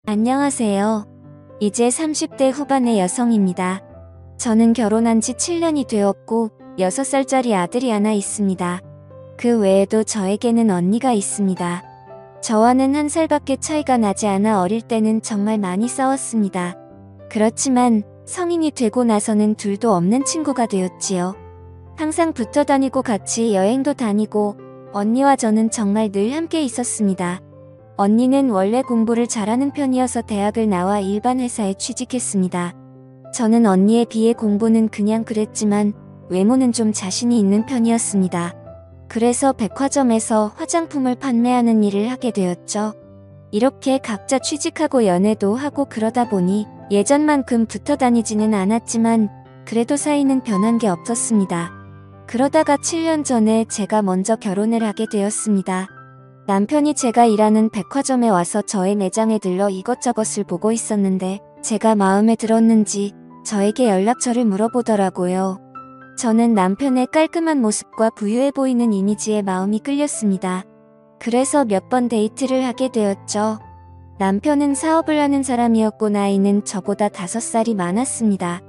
안녕하세요. 이제 30대 후반의 여성입니다. 저는 결혼한 지 7년이 되었고 6살짜리 아들이 하나 있습니다. 그 외에도 저에게는 언니가 있습니다. 저와는 1살밖에 차이가 나지 않아 어릴 때는 정말 많이 싸웠습니다. 그렇지만 성인이 되고 나서는 둘도 없는 친구가 되었지요. 항상 붙어 다니고 같이 여행도 다니고 언니와 저는 정말 늘 함께 있었습니다. 언니는 원래 공부를 잘하는 편이어서 대학을 나와 일반 회사에 취직했습니다. 저는 언니에 비해 공부는 그냥 그랬지만 외모는 좀 자신이 있는 편이었습니다. 그래서 백화점에서 화장품을 판매하는 일을 하게 되었죠. 이렇게 각자 취직하고 연애도 하고 그러다 보니 예전만큼 붙어 다니지는 않았지만 그래도 사이는 변한 게 없었습니다. 그러다가 7년 전에 제가 먼저 결혼을 하게 되었습니다. 남편이 제가 일하는 백화점에 와서 저의 매장에 들러 이것저것을 보고 있었는데 제가 마음에 들었는지 저에게 연락처를 물어보더라고요. 저는 남편의 깔끔한 모습과 부유해 보이는 이미지에 마음이 끌렸습니다. 그래서 몇 번 데이트를 하게 되었죠. 남편은 사업을 하는 사람이었고 나이는 저보다 5살이 많았습니다.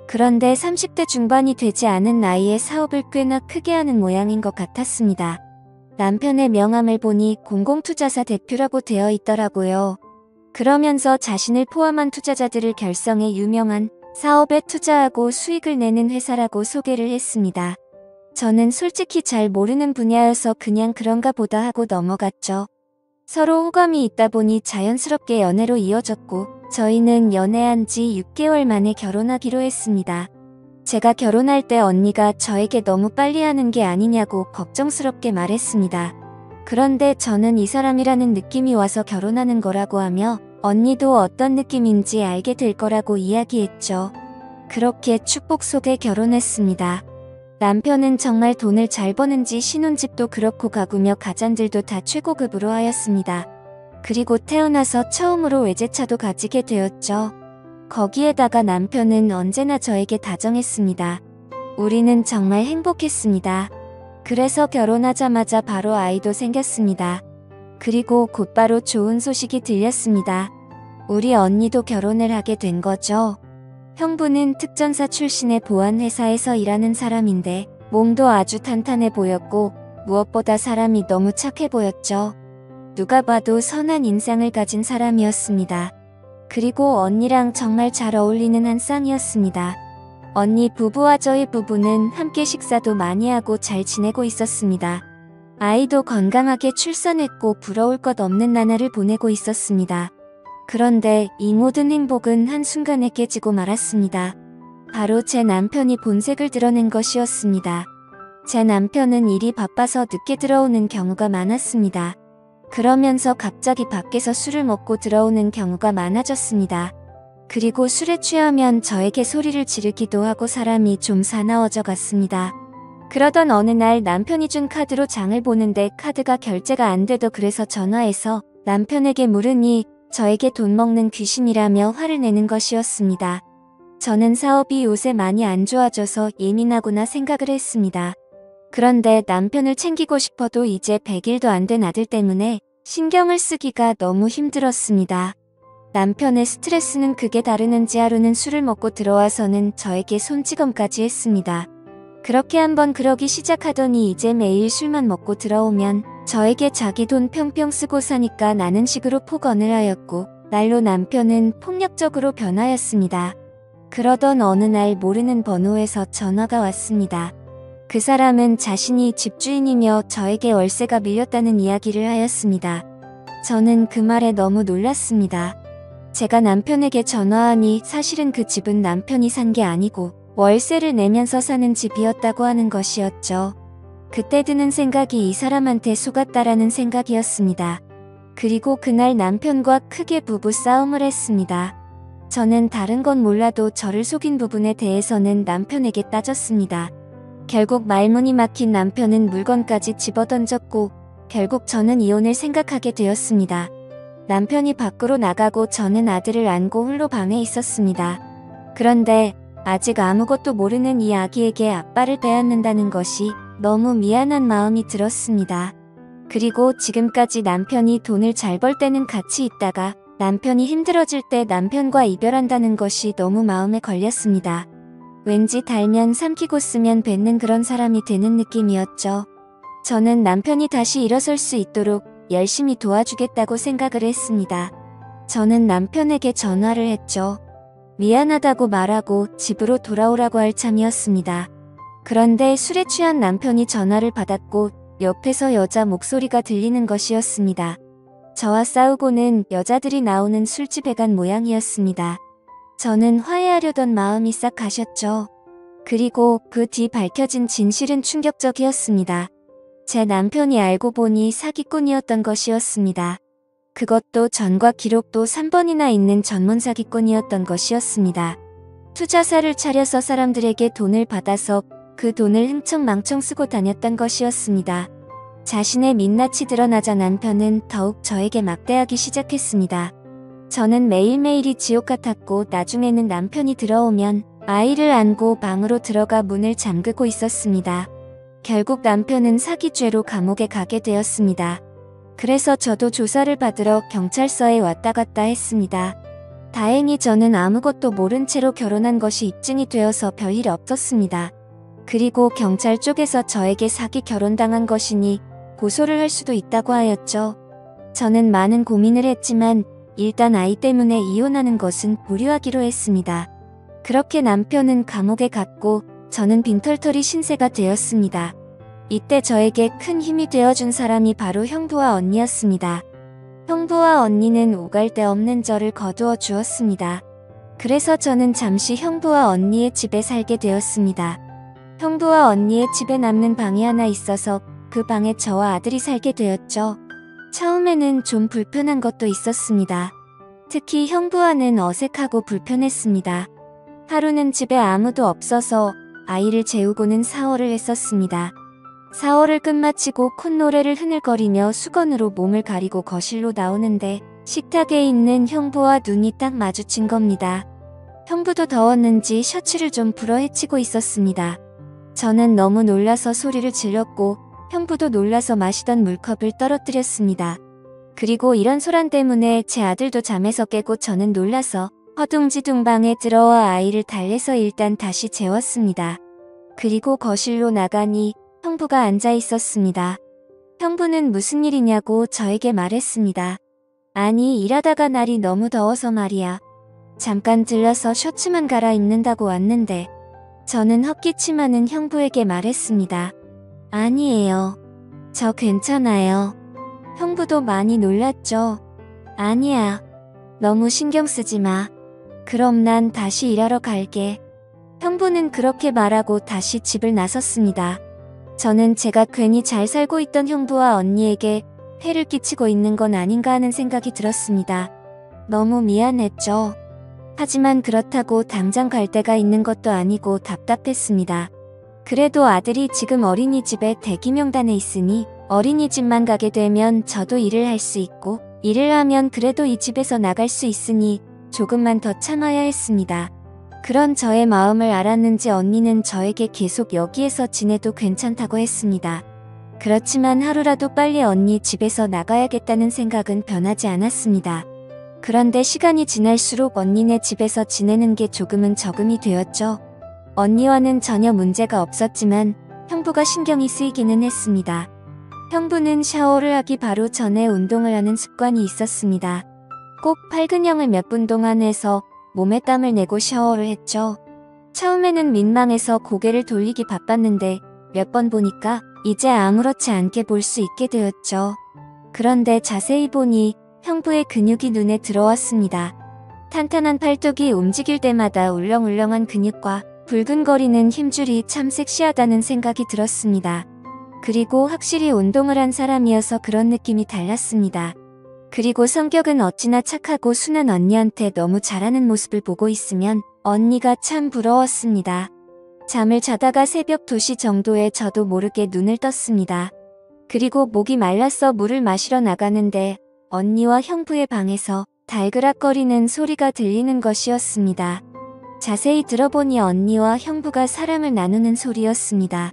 그런데 30대 중반이 되지 않은 나이에 사업을 꽤나 크게 하는 모양인 것 같았습니다. 남편의 명함을 보니 공공투자사 대표라고 되어 있더라고요. 그러면서 자신을 포함한 투자자들을 결성해 유명한 사업에 투자하고 수익을 내는 회사라고 소개를 했습니다. 저는 솔직히 잘 모르는 분야여서 그냥 그런가 보다 하고 넘어갔죠. 서로 호감이 있다 보니 자연스럽게 연애로 이어졌고 저희는 연애한 지 6개월 만에 결혼하기로 했습니다. 제가 결혼할 때 언니가 저에게 너무 빨리 하는 게 아니냐고 걱정스럽게 말했습니다. 그런데 저는 이 사람이라는 느낌이 와서 결혼하는 거라고 하며 언니도 어떤 느낌인지 알게 될 거라고 이야기했죠. 그렇게 축복 속에 결혼했습니다. 남편은 정말 돈을 잘 버는지 신혼집도 그렇고 가구며 가전들도 다 최고급으로 하였습니다. 그리고 태어나서 처음으로 외제차도 가지게 되었죠. 거기에다가 남편은 언제나 저에게 다정했습니다. 우리는 정말 행복했습니다. 그래서 결혼하자마자 바로 아이도 생겼습니다. 그리고 곧바로 좋은 소식이 들렸습니다. 우리 언니도 결혼을 하게 된 거죠. 형부는 특전사 출신의 보안회사에서 일하는 사람인데 몸도 아주 탄탄해 보였고 무엇보다 사람이 너무 착해 보였죠. 누가 봐도 선한 인상을 가진 사람이었습니다. 그리고 언니랑 정말 잘 어울리는 한 쌍이었습니다. 언니 부부와 저희 부부는 함께 식사도 많이 하고 잘 지내고 있었습니다. 아이도 건강하게 출산했고 부러울 것 없는 나날을 보내고 있었습니다. 그런데 이 모든 행복은 한순간에 깨지고 말았습니다. 바로 제 남편이 본색을 드러낸 것이었습니다. 제 남편은 일이 바빠서 늦게 들어오는 경우가 많았습니다. 그러면서 갑자기 밖에서 술을 먹고 들어오는 경우가 많아졌습니다. 그리고 술에 취하면 저에게 소리를 지르기도 하고 사람이 좀 사나워져 갔습니다. 그러던 어느 날 남편이 준 카드로 장을 보는데 카드가 결제가 안 되더 그래서 전화해서 남편에게 물으니 저에게 돈 먹는 귀신이라며 화를 내는 것이었습니다. 저는 사업이 요새 많이 안 좋아져서 예민하구나 생각을 했습니다. 그런데 남편을 챙기고 싶어도 이제 100일도 안 된 아들 때문에 신경을 쓰기가 너무 힘들었습니다. 남편의 스트레스는 극에 다르는지 하루는 술을 먹고 들어와서는 저에게 손찌검까지 했습니다. 그렇게 한번 그러기 시작하더니 이제 매일 술만 먹고 들어오면 저에게 자기 돈 평평 쓰고 사니까 나는 식으로 폭언을 하였고 날로 남편은 폭력적으로 변하였습니다. 그러던 어느 날 모르는 번호에서 전화가 왔습니다. 그 사람은 자신이 집주인이며 저에게 월세가 밀렸다는 이야기를 하였습니다. 저는 그 말에 너무 놀랐습니다. 제가 남편에게 전화하니 사실은 그 집은 남편이 산 게 아니고 월세를 내면서 사는 집이었다고 하는 것이었죠. 그때 드는 생각이 이 사람한테 속았다라는 생각이었습니다. 그리고 그날 남편과 크게 부부 싸움을 했습니다. 저는 다른 건 몰라도 저를 속인 부분에 대해서는 남편에게 따졌습니다. 결국 말문이 막힌 남편은 물건까지 집어던졌고 결국 저는 이혼을 생각하게 되었습니다. 남편이 밖으로 나가고 저는 아들을 안고 홀로 방에 있었습니다. 그런데 아직 아무것도 모르는 이 아기에게 아빠를 빼앗는다는 것이 너무 미안한 마음이 들었습니다. 그리고 지금까지 남편이 돈을 잘 벌 때는 같이 있다가 남편이 힘들어질 때 남편과 이별한다는 것이 너무 마음에 걸렸습니다. 왠지 달면 삼키고 쓰면 뱉는 그런 사람이 되는 느낌이었죠. 저는 남편이 다시 일어설 수 있도록 열심히 도와주겠다고 생각을 했습니다. 저는 남편에게 전화를 했죠. 미안하다고 말하고 집으로 돌아오라고 할 참이었습니다. 그런데 술에 취한 남편이 전화를 받았고 옆에서 여자 목소리가 들리는 것이었습니다. 저와 싸우고는 여자들이 나오는 술집에 간 모양이었습니다. 저는 화해하려던 마음이 싹 가셨죠. 그리고 그 뒤 밝혀진 진실은 충격적이었습니다. 제 남편이 알고 보니 사기꾼이었던 것이었습니다. 그것도 전과 기록도 3번이나 있는 전문 사기꾼이었던 것이었습니다. 투자사를 차려서 사람들에게 돈을 받아서 그 돈을 흥청망청 쓰고 다녔던 것이었습니다. 자신의 민낯이 드러나자 남편은 더욱 저에게 막대하기 시작했습니다. 저는 매일매일이 지옥 같았고 나중에는 남편이 들어오면 아이를 안고 방으로 들어가 문을 잠그고 있었습니다. 결국 남편은 사기죄로 감옥에 가게 되었습니다. 그래서 저도 조사를 받으러 경찰서에 왔다 갔다 했습니다. 다행히 저는 아무것도 모른 채로 결혼한 것이 입증이 되어서 별일 없었습니다. 그리고 경찰 쪽에서 저에게 사기 결혼당한 것이니 고소를 할 수도 있다고 하였죠. 저는 많은 고민을 했지만 일단 아이 때문에 이혼하는 것은 보류하기로 했습니다. 그렇게 남편은 감옥에 갔고 저는 빈털터리 신세가 되었습니다. 이때 저에게 큰 힘이 되어준 사람이 바로 형부와 언니였습니다. 형부와 언니는 오갈 데 없는 저를 거두어 주었습니다. 그래서 저는 잠시 형부와 언니의 집에 살게 되었습니다. 형부와 언니의 집에 남는 방이 하나 있어서 그 방에 저와 아들이 살게 되었죠. 처음에는 좀 불편한 것도 있었습니다. 특히 형부와는 어색하고 불편했습니다. 하루는 집에 아무도 없어서 아이를 재우고는 샤워를 했었습니다. 샤워를 끝마치고 콧노래를 흐늘거리며 수건으로 몸을 가리고 거실로 나오는데 식탁에 있는 형부와 눈이 딱 마주친 겁니다. 형부도 더웠는지 셔츠를 좀 풀어 헤치고 있었습니다. 저는 너무 놀라서 소리를 질렀고 형부도 놀라서 마시던 물컵을 떨어뜨렸습니다. 그리고 이런 소란 때문에 제 아들도 잠에서 깨고 저는 놀라서 허둥지둥 방에 들어와 아이를 달래서 일단 다시 재웠습니다. 그리고 거실로 나가니 형부가 앉아 있었습니다. 형부는 무슨 일이냐고 저에게 말했습니다. 아니, 일하다가 날이 너무 더워서 말이야. 잠깐 들러서 셔츠만 갈아입는다고 왔는데. 저는 헛기침하는 형부에게 말했습니다. 아니에요. 저 괜찮아요. 형부도 많이 놀랐죠. 아니야. 너무 신경 쓰지 마. 그럼 난 다시 일하러 갈게. 형부는 그렇게 말하고 다시 집을 나섰습니다. 저는 제가 괜히 잘 살고 있던 형부와 언니에게 해를 끼치고 있는 건 아닌가 하는 생각이 들었습니다. 너무 미안했죠. 하지만 그렇다고 당장 갈 데가 있는 것도 아니고 답답했습니다. 그래도 아들이 지금 어린이집에 대기 명단에 있으니 어린이집만 가게 되면 저도 일을 할 수 있고 일을 하면 그래도 이 집에서 나갈 수 있으니 조금만 더 참아야 했습니다. 그런 저의 마음을 알았는지 언니는 저에게 계속 여기에서 지내도 괜찮다고 했습니다. 그렇지만 하루라도 빨리 언니 집에서 나가야겠다는 생각은 변하지 않았습니다. 그런데 시간이 지날수록 언니네 집에서 지내는 게 조금은 적응이 되었죠. 언니와는 전혀 문제가 없었지만 형부가 신경이 쓰이기는 했습니다. 형부는 샤워를 하기 바로 전에 운동을 하는 습관이 있었습니다. 꼭 팔근형을 몇 분 동안 해서 몸에 땀을 내고 샤워를 했죠. 처음에는 민망해서 고개를 돌리기 바빴는데 몇 번 보니까 이제 아무렇지 않게 볼 수 있게 되었죠. 그런데 자세히 보니 형부의 근육이 눈에 들어왔습니다. 탄탄한 팔뚝이 움직일 때마다 울렁울렁한 근육과 붉은거리는 힘줄이 참 섹시하다는 생각이 들었습니다. 그리고 확실히 운동을 한 사람이어서 그런 느낌이 달랐습니다. 그리고 성격은 어찌나 착하고 순한 언니한테 너무 잘하는 모습을 보고 있으면 언니가 참 부러웠습니다. 잠을 자다가 새벽 2시 정도에 저도 모르게 눈을 떴습니다. 그리고 목이 말라서 물을 마시러 나가는데 언니와 형부의 방에서 달그락거리는 소리가 들리는 것이었습니다. 자세히 들어보니 언니와 형부가 사랑을 나누는 소리였습니다.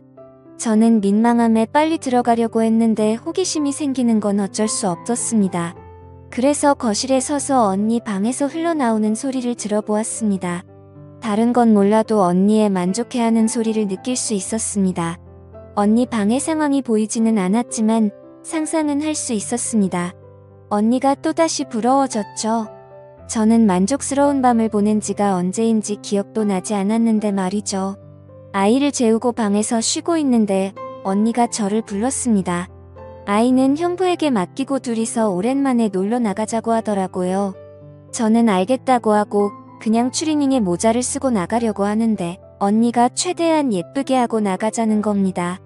저는 민망함에 빨리 들어가려고 했는데 호기심이 생기는 건 어쩔 수 없었습니다. 그래서 거실에 서서 언니 방에서 흘러나오는 소리를 들어보았습니다. 다른 건 몰라도 언니의 만족해하는 소리를 느낄 수 있었습니다. 언니 방의 상황이 보이지는 않았지만 상상은 할 수 있었습니다. 언니가 또다시 부러워졌죠. 저는 만족스러운 밤을 보낸 지가 언제인지 기억도 나지 않았는데 말이죠. 아이를 재우고 방에서 쉬고 있는데 언니가 저를 불렀습니다. 아이는 형부에게 맡기고 둘이서 오랜만에 놀러 나가자고 하더라고요. 저는 알겠다고 하고 그냥 추리닝에 모자를 쓰고 나가려고 하는데 언니가 최대한 예쁘게 하고 나가자는 겁니다.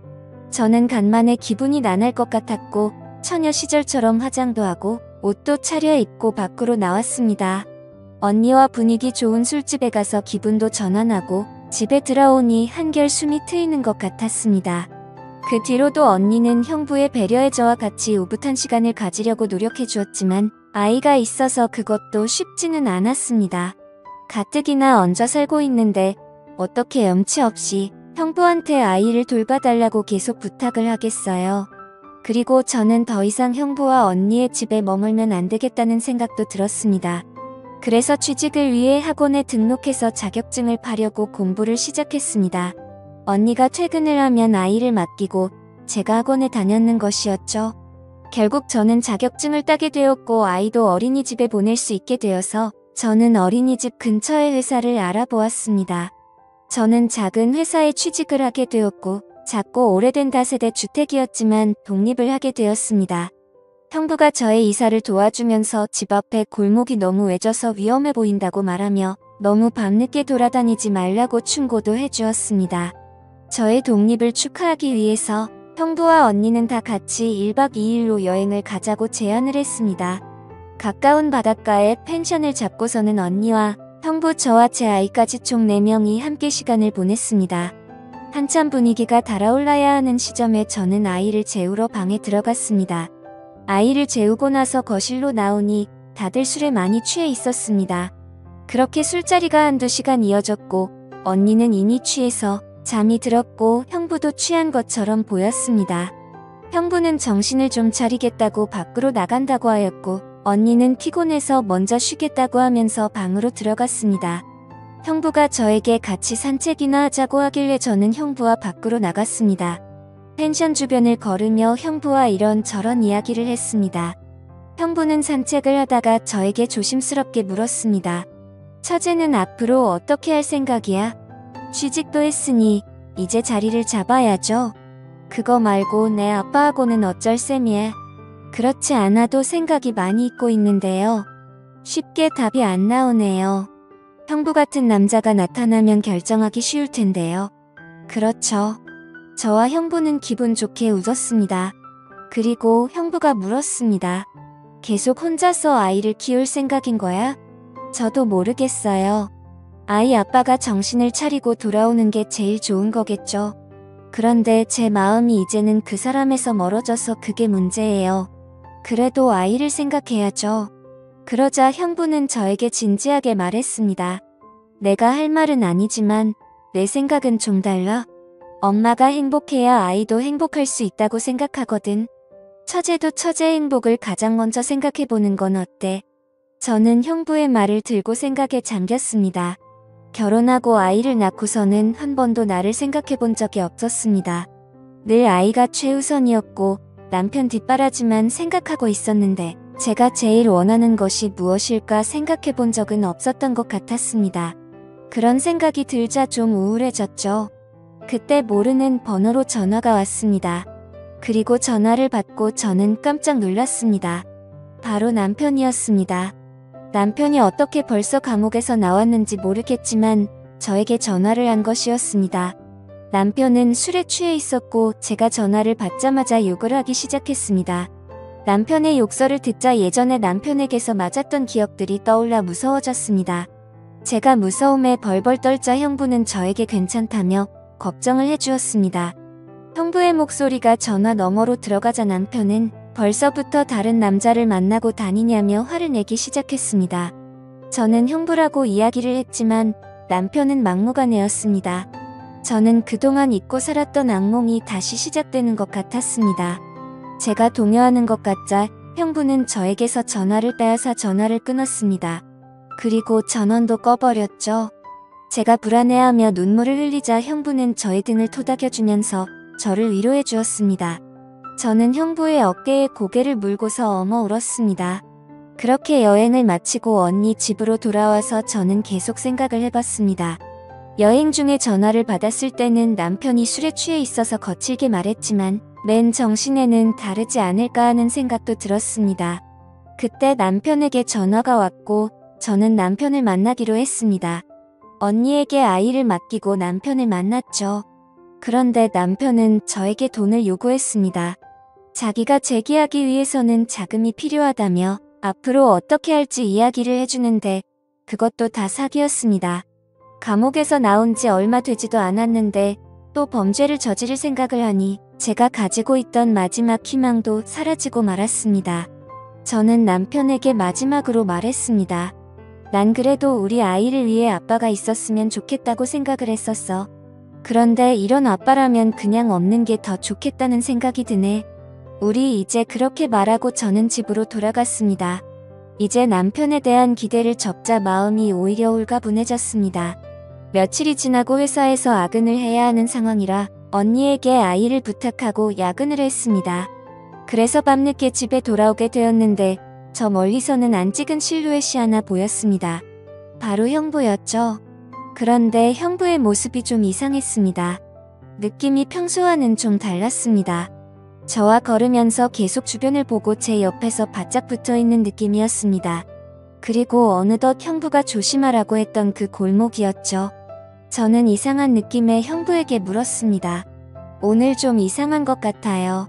저는 간만에 기분이 나날 것 같았고 처녀 시절처럼 화장도 하고 옷도 차려입고 밖으로 나왔습니다. 언니와 분위기 좋은 술집에 가서 기분도 전환하고 집에 들어오니 한결 숨이 트이는 것 같았습니다. 그 뒤로도 언니는 형부의 배려에 저와 같이 오붓한 시간을 가지려고 노력해 주었지만 아이가 있어서 그것도 쉽지는 않았습니다. 가뜩이나 얹어 살고 있는데 어떻게 염치 없이 형부한테 아이를 돌봐달라고 계속 부탁을 하겠어요. 그리고 저는 더 이상 형부와 언니의 집에 머물면 안 되겠다는 생각도 들었습니다. 그래서 취직을 위해 학원에 등록해서 자격증을 파려고 공부를 시작했습니다. 언니가 퇴근을 하면 아이를 맡기고 제가 학원에 다녔는 것이었죠. 결국 저는 자격증을 따게 되었고 아이도 어린이집에 보낼 수 있게 되어서 저는 어린이집 근처의 회사를 알아보았습니다. 저는 작은 회사에 취직을 하게 되었고 작고 오래된 다세대 주택이었지만 독립을 하게 되었습니다. 형부가 저의 이사를 도와주면서 집 앞에 골목이 너무 외져서 위험해 보인다고 말하며 너무 밤늦게 돌아다니지 말라고 충고도 해주었습니다. 저의 독립을 축하하기 위해서 형부와 언니는 다 같이 1박 2일로 여행을 가자고 제안을 했습니다. 가까운 바닷가에 펜션을 잡고서는 언니와 형부 저와 제 아이까지 총 4명이 함께 시간을 보냈습니다. 한참 분위기가 달아올라야 하는 시점에 저는 아이를 재우러 방에 들어갔습니다. 아이를 재우고 나서 거실로 나오니 다들 술에 많이 취해 있었습니다. 그렇게 술자리가 한두 시간 이어졌고 언니는 이미 취해서 잠이 들었고 형부도 취한 것처럼 보였습니다. 형부는 정신을 좀 차리겠다고 밖으로 나간다고 하였고 언니는 피곤해서 먼저 쉬겠다고 하면서 방으로 들어갔습니다. 형부가 저에게 같이 산책이나 하자고 하길래 저는 형부와 밖으로 나갔습니다. 펜션 주변을 걸으며 형부와 이런저런 이야기를 했습니다. 형부는 산책을 하다가 저에게 조심스럽게 물었습니다. 처제는 앞으로 어떻게 할 생각이야? 취직도 했으니 이제 자리를 잡아야죠. 그거 말고 내 아빠하고는 어쩔 셈이야? 그렇지 않아도 생각이 많이 있고 있는데요. 쉽게 답이 안 나오네요. 형부 같은 남자가 나타나면 결정하기 쉬울 텐데요. 그렇죠. 저와 형부는 기분 좋게 웃었습니다. 그리고 형부가 물었습니다. 계속 혼자서 아이를 키울 생각인 거야? 저도 모르겠어요. 아이 아빠가 정신을 차리고 돌아오는 게 제일 좋은 거겠죠. 그런데 제 마음이 이제는 그 사람에서 멀어져서 그게 문제예요. 그래도 아이를 생각해야죠. 그러자 형부는 저에게 진지하게 말했습니다. 내가 할 말은 아니지만 내 생각은 좀 달라. 엄마가 행복해야 아이도 행복할 수 있다고 생각하거든. 처제도 처제의 행복을 가장 먼저 생각해보는 건 어때? 저는 형부의 말을 들고 생각에 잠겼습니다. 결혼하고 아이를 낳고서는 한 번도 나를 생각해본 적이 없었습니다. 늘 아이가 최우선이었고 남편 뒷바라지만 생각하고 있었는데 제가 제일 원하는 것이 무엇일까 생각해본 적은 없었던 것 같았습니다. 그런 생각이 들자 좀 우울해졌죠. 그때 모르는 번호로 전화가 왔습니다. 그리고 전화를 받고 저는 깜짝 놀랐습니다. 바로 남편이었습니다. 남편이 어떻게 벌써 감옥에서 나왔는지 모르겠지만 저에게 전화를 한 것이었습니다. 남편은 술에 취해 있었고 제가 전화를 받자마자 욕을 하기 시작했습니다. 남편의 욕설을 듣자 예전에 남편에게서 맞았던 기억들이 떠올라 무서워졌습니다. 제가 무서움에 벌벌 떨자 형부는 저에게 괜찮다며 걱정을 해주었습니다. 형부의 목소리가 전화 너머로 들어가자 남편은 벌써부터 다른 남자를 만나고 다니냐며 화를 내기 시작했습니다. 저는 형부라고 이야기를 했지만 남편은 막무가내였습니다. 저는 그동안 잊고 살았던 악몽이 다시 시작되는 것 같았습니다. 제가 동요하는 것 같자 형부는 저에게서 전화를 빼앗아 전화를 끊었습니다. 그리고 전원도 꺼버렸죠. 제가 불안해하며 눈물을 흘리자 형부는 저의 등을 토닥여주면서 저를 위로해 주었습니다. 저는 형부의 어깨에 고개를 물고서 엉어 울었습니다. 그렇게 여행을 마치고 언니 집으로 돌아와서 저는 계속 생각을 해봤습니다. 여행 중에 전화를 받았을 때는 남편이 술에 취해 있어서 거칠게 말했지만 맨 정신에는 다르지 않을까 하는 생각도 들었습니다. 그때 남편에게 전화가 왔고 저는 남편을 만나기로 했습니다. 언니에게 아이를 맡기고 남편을 만났죠. 그런데 남편은 저에게 돈을 요구했습니다. 자기가 재기하기 위해서는 자금이 필요하다며 앞으로 어떻게 할지 이야기를 해주는데 그것도 다 사기였습니다. 감옥에서 나온 지 얼마 되지도 않았는데 또 범죄를 저지를 생각을 하니 제가 가지고 있던 마지막 희망도 사라지고 말았습니다. 저는 남편에게 마지막으로 말했습니다. 난 그래도 우리 아이를 위해 아빠가 있었으면 좋겠다고 생각을 했었어. 그런데 이런 아빠라면 그냥 없는 게 더 좋겠다는 생각이 드네. 우리 이제 그렇게 말하고 저는 집으로 돌아갔습니다. 이제 남편에 대한 기대를 접자 마음이 오히려 홀가분해졌습니다. 며칠이 지나고 회사에서 야근을 해야 하는 상황이라 언니에게 아이를 부탁하고 야근을 했습니다. 그래서 밤늦게 집에 돌아오게 되었는데 저 멀리서는 안 찍은 실루엣이 하나 보였습니다. 바로 형부였죠. 그런데 형부의 모습이 좀 이상했습니다. 느낌이 평소와는 좀 달랐습니다. 저와 걸으면서 계속 주변을 보고 제 옆에서 바짝 붙어있는 느낌이었습니다. 그리고 어느덧 형부가 조심하라고 했던 그 골목이었죠. 저는 이상한 느낌에 형부에게 물었습니다. 오늘 좀 이상한 것 같아요.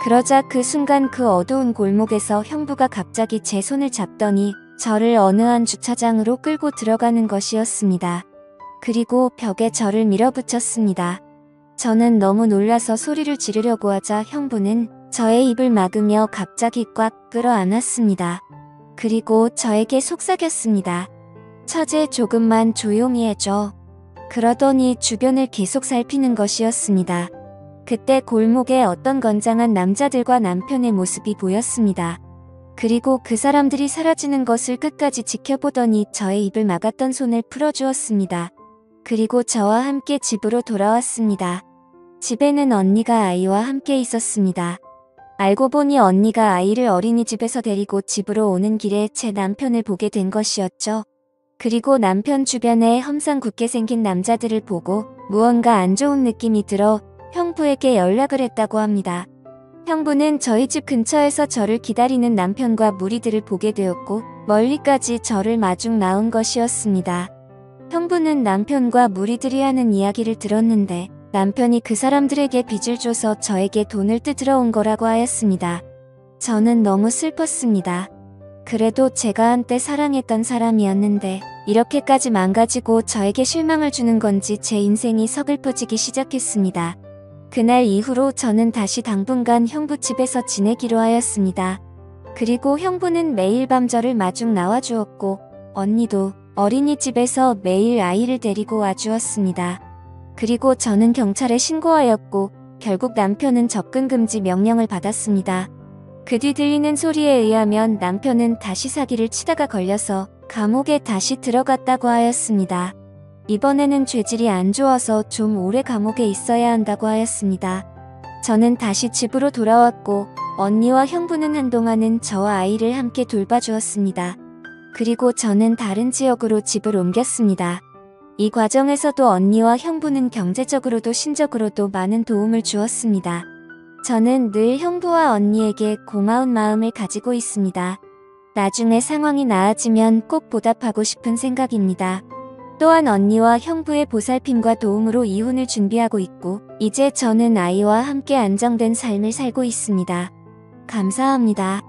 그러자 그 순간 그 어두운 골목에서 형부가 갑자기 제 손을 잡더니 저를 어느 한 주차장으로 끌고 들어가는 것이었습니다. 그리고 벽에 저를 밀어붙였습니다. 저는 너무 놀라서 소리를 지르려고 하자 형부는 저의 입을 막으며 갑자기 꽉 끌어안았습니다. 그리고 저에게 속삭였습니다. 처제 조금만 조용히 해줘. 그러더니 주변을 계속 살피는 것이었습니다. 그때 골목에 어떤 건장한 남자들과 남편의 모습이 보였습니다. 그리고 그 사람들이 사라지는 것을 끝까지 지켜보더니 저의 입을 막았던 손을 풀어주었습니다. 그리고 저와 함께 집으로 돌아왔습니다. 집에는 언니가 아이와 함께 있었습니다. 알고 보니 언니가 아이를 어린이집에서 데리고 집으로 오는 길에 제 남편을 보게 된 것이었죠. 그리고 남편 주변에 험상궂게 생긴 남자들을 보고 무언가 안 좋은 느낌이 들어 형부에게 연락을 했다고 합니다. 형부는 저희 집 근처에서 저를 기다리는 남편과 무리들을 보게 되었고 멀리까지 저를 마중 나온 것이었습니다. 형부는 남편과 무리들이 하는 이야기를 들었는데 남편이 그 사람들에게 빚을 줘서 저에게 돈을 뜯으러 온 거라고 하였습니다. 저는 너무 슬펐습니다. 그래도 제가 한때 사랑했던 사람이었는데 이렇게까지 망가지고 저에게 실망을 주는 건지 제 인생이 서글퍼지기 시작했습니다. 그날 이후로 저는 다시 당분간 형부 집에서 지내기로 하였습니다. 그리고 형부는 매일 밤 저를 마중 나와주었고 언니도 어린이집에서 매일 아이를 데리고 와주었습니다. 그리고 저는 경찰에 신고하였고 결국 남편은 접근 금지 명령을 받았습니다. 그 뒤 들리는 소리에 의하면 남편은 다시 사기를 치다가 걸려서 감옥에 다시 들어갔다고 하였습니다. 이번에는 죄질이 안 좋아서 좀 오래 감옥에 있어야 한다고 하였습니다. 저는 다시 집으로 돌아왔고 언니와 형부는 한동안은 저와 아이를 함께 돌봐주었습니다. 그리고 저는 다른 지역으로 집을 옮겼습니다. 이 과정에서도 언니와 형부는 경제적으로도 신적으로도 많은 도움을 주었습니다. 저는 늘 형부와 언니에게 고마운 마음을 가지고 있습니다. 나중에 상황이 나아지면 꼭 보답하고 싶은 생각입니다. 또한 언니와 형부의 보살핌과 도움으로 이혼을 준비하고 있고 이제 저는 아이와 함께 안정된 삶을 살고 있습니다. 감사합니다.